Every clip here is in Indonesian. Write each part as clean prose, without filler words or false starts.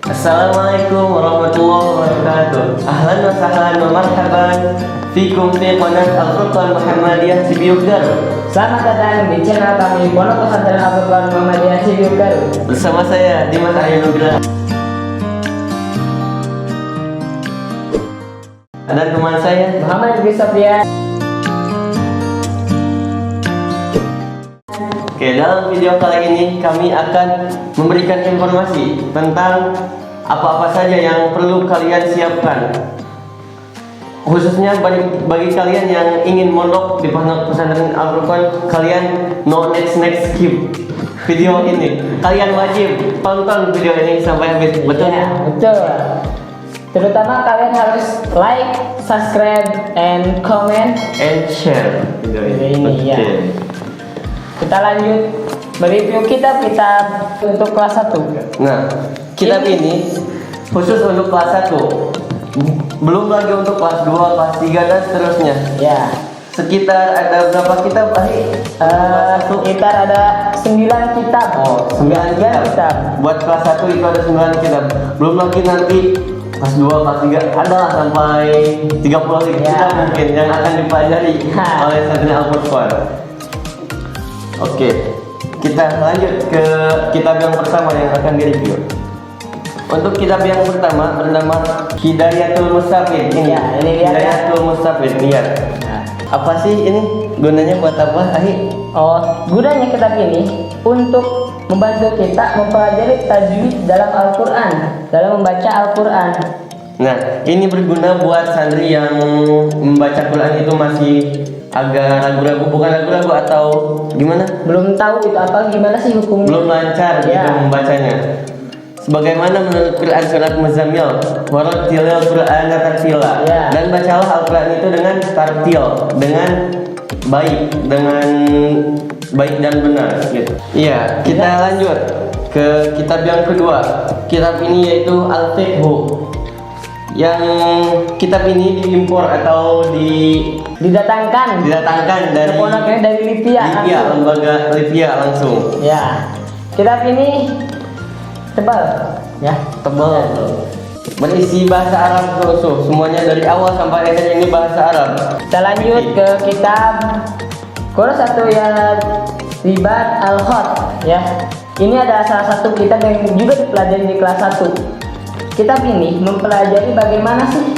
Assalamualaikum warahmatullahi wabarakatuh. Ahlan wa sahlan wa marhaban fikum fi qanat Al-Furqan Muhammadiyah Sibiuk Garut. Selamat datang di channel kami Pondok Pesantren Al-Furqan Muhammadiyah Sibiuk Garut. Bersama saya Dimas Arya Nugra. Ada teman saya Muhammad Ibn Sofyan. Oke, dalam video kali ini kami akan memberikan informasi tentang apa-apa saja yang perlu kalian siapkan, khususnya bagi kalian yang ingin mondok di Pondok Pesantren Al-Furqan. Kalian no next skip video ini, kalian wajib tonton video ini sampai habis. Betul ya? Betul. Terutama kalian harus like, subscribe, and comment And share video ini. Ini, ya. Kita lanjut mereview kitab-kitab untuk kelas 1. Nah, kitab ini khusus untuk kelas 1. Belum lagi untuk kelas 2, kelas 3 dan seterusnya. Ya. Sekitar ada berapa kitab, Ahi? Sekitar ada 9 kitab. Oh, 9 kitab. Buat kelas 1 itu ada 9 kitab. Belum lagi nanti kelas 2, kelas 3 adalah sampai 30 kitab mungkin yang akan dipelajari oleh Santri Al-Furqan. Oke, kita lanjut ke kitab yang pertama yang akan direview. Untuk kitab yang pertama bernama Hidayatul Mustafid. Ini, Ya, ini lihat ya. Hidayatul Mustafid. Lihat. Apa sih ini? Gunanya buat apa, Ahi? Oh, gunanya kitab ini untuk membantu kita mempelajari tajwid dalam Al-Quran, dalam membaca Al-Quran. Nah, ini berguna buat santri yang membaca Quran itu masih agak ragu-ragu, bukan ragu-ragu atau gimana? Belum tahu itu apa, gimana sih hukumnya? Belum lancar gitu Ya. membacanya. Sebagaimana menurut Quran surat Muzammil, warattilil Qur'ana tartila. Ya. Dan bacalah Al-Quran itu dengan tartil, dengan baik dan benar gitu. Iya, kita lanjut ke kitab yang kedua. Kitab ini yaitu Al-Fiqhu. Yang kitab ini diimpor atau Didatangkan dari pondoknya dari Libya. lembaga Libya langsung. Ya, kitab ini tebal, ya. Tebal, berisi bahasa Arab terus, semuanya dari awal sampai akhir ini bahasa Arab. Kita lanjut ke kitab kelas 1 ya, Ribat Al-Khat, ya. Ini adalah salah satu kitab yang juga dipelajari di kelas 1. Kitab ini mempelajari bagaimana sih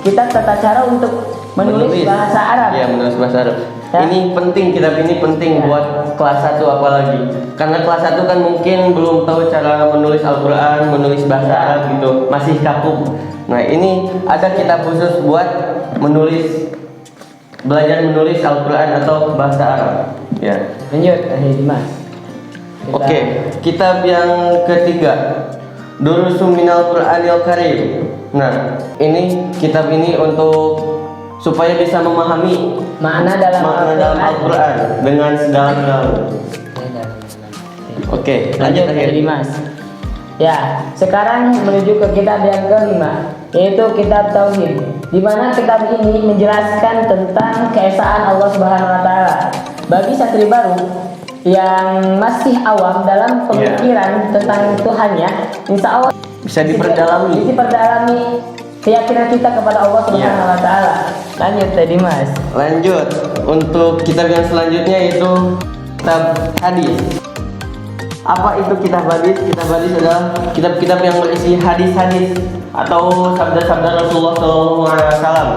kita tata cara untuk menulis bahasa Arab. Iya, menulis bahasa Arab. Ya. Ini penting, kitab ini penting Ya. buat kelas 1 apalagi. Karena kelas 1 kan mungkin belum tahu cara menulis Al-Quran, menulis bahasa Arab gitu, masih kaku. Nah, ini ada kitab khusus buat belajar menulis Al-Quran atau bahasa Arab. Ya. Lanjut, Dimas. Oke, kitab yang ketiga, Durusun Minal Qur'anil Karim. Nah, ini kitab ini untuk supaya bisa memahami Makna dalam Al-Quran dengan sedalam-dalam. Oke, lanjut akhir. Dimas. Ya, sekarang menuju ke kitab yang kelima, yaitu kitab Tauhid, di mana kitab ini menjelaskan tentang keesaan Allah Subhanahu wa taala. Bagi santri baru yang masih awam dalam pemikiran tentang Tuhannya, insya Allah Bisa diperdalami. keyakinan kita kepada Allah Subhanahu wa taala. Lanjut tadi, Mas. Lanjut untuk kitab yang selanjutnya yaitu kitab hadis. Apa itu kitab hadis? Kitab hadis adalah kitab-kitab yang berisi hadis-hadis atau sabda-sabda Rasulullah SAW.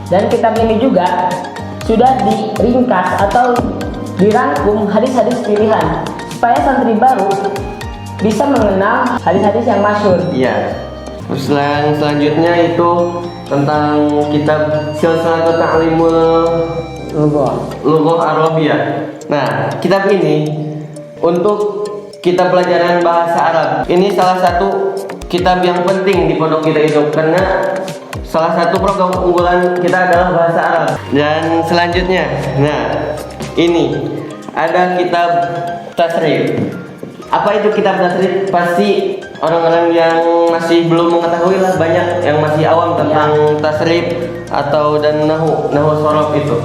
Dan kitab ini juga sudah diringkas atau dirangkum hadis-hadis pilihan supaya santri baru bisa mengenal hadis-hadis yang masyhur. Iya. Terus yang selanjutnya itu tentang kitab Silsilatul Ta'limul Lughah Arabiyah. Nah, kitab ini untuk kita pelajaran bahasa Arab. Ini salah satu kitab yang penting di pondok kita itu karena salah satu program unggulan kita adalah bahasa Arab. Dan selanjutnya, nah ini ada kitab tasrif. Apa itu kitab tasrif? Pasti orang-orang yang masih belum mengetahui lah, banyak yang masih awam tentang tasrif atau dan nahu sorof itu.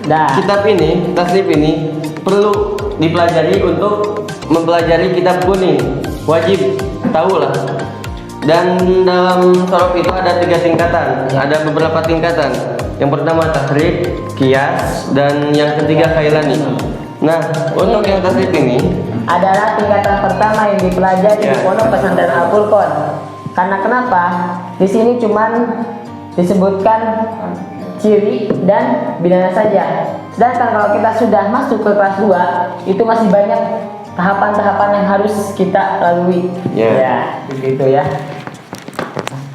Nah. kitab ini, tasnif ini perlu dipelajari untuk mempelajari kitab kuning. Wajib tahu lah. Dan dalam sorof itu ada 3 tingkatan, ada beberapa tingkatan. Yang pertama tahrib, qiyas, dan yang ketiga khailani. Nah, untuk yang tasnif ini adalah tingkatan pertama yang dipelajari di pondok pesantren Al Furqon. Karena kenapa? Di sini cuman disebutkan ciri dan binanya saja. Sedangkan kalau kita sudah masuk ke kelas 2, itu masih banyak tahapan-tahapan yang harus kita lalui. Ya, begitu ya.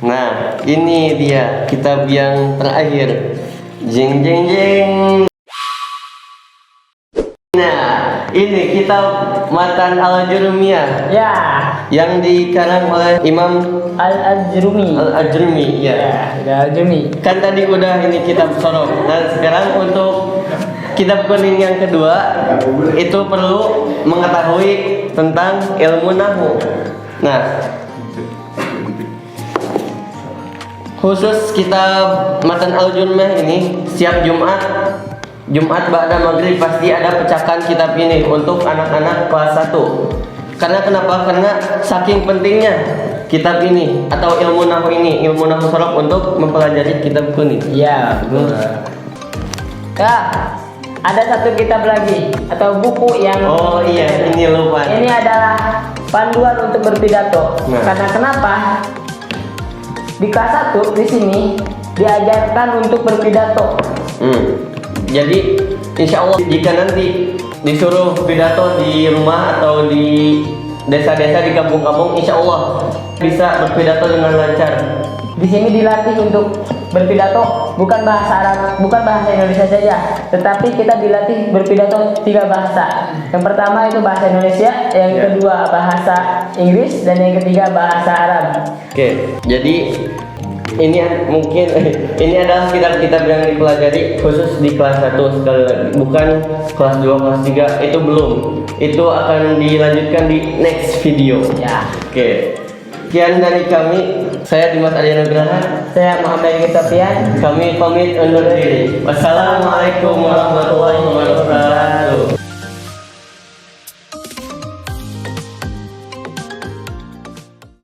Nah, ini dia kitab yang terakhir. Jeng jeng jeng. Nah, ini kitab Matan Al-Jurumiyah. Ya, yang dikarang oleh Imam Al-Ajrumi. Al-Ajrumi, ya. Al-Ajrumi. Kan tadi udah ini kitab sorof. Dan sekarang untuk kitab kuning yang kedua itu perlu mengetahui tentang ilmu nahwu. Nah, khusus kitab Matan Al-Jurumiyah ini setiap Jumat ba'da maghrib pasti ada pecahan kitab ini untuk anak-anak kelas 1. Karena kenapa? Karena saking pentingnya kitab ini atau ilmu nahwu ini, ilmu nahwu sorof untuk mempelajari kitab kuning. Iya, betul. Ya, ada satu kitab lagi atau buku yang Oh iya, ini lupa. Ini adalah panduan untuk berpidato. Nah. Karena kenapa? Di kelas 1 di sini diajarkan untuk berpidato. Jadi insya Allah jika nanti disuruh pidato di rumah atau di desa-desa, di kampung-kampung, insya Allah bisa berpidato dengan lancar. Di sini dilatih untuk berpidato bukan bahasa Arab, bukan bahasa Indonesia saja, tetapi kita dilatih berpidato 3 bahasa. Yang pertama itu bahasa Indonesia, yang kedua bahasa Inggris, dan yang ketiga bahasa Arab. Oke, jadi ini mungkin ini adalah kitab-kitab yang dipelajari khusus di kelas 1 sekali lagi, bukan kelas 2, kelas 3, itu belum. Itu akan dilanjutkan di next video. Ya. Oke. Sekian dari kami, saya Dimas Arya Nugraha. Saya Muhammad Sofian. Kami pamit undur diri. Wassalamualaikum warahmatullahi wabarakatuh.